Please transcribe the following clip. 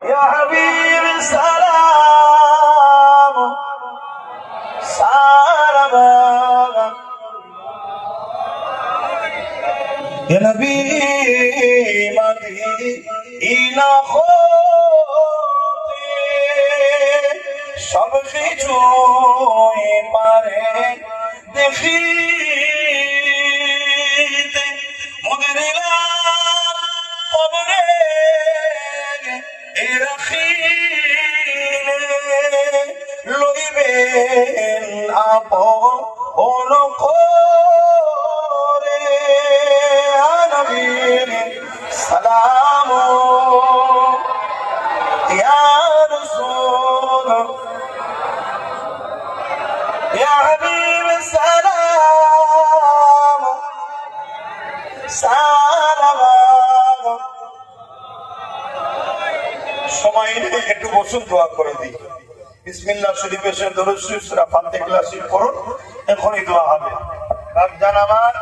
ইয়া হাবিব সালাম সালাম ইয়া নবী মদিনা হতে সব কিছুই পারে দেখি লইবেন আপন করে নবী সালাম ইয়া রাসূল ইয়া হাবিব সালাম সালাম। সময় একটু বসুন, দোয়া করে দিই। বিসমিল্লাহ শরীফের দরুদ শরীফ সূরা ফাতিহা ক্লাসিক পড়ুন, এখনই দোয়া হবে। রমজান আমার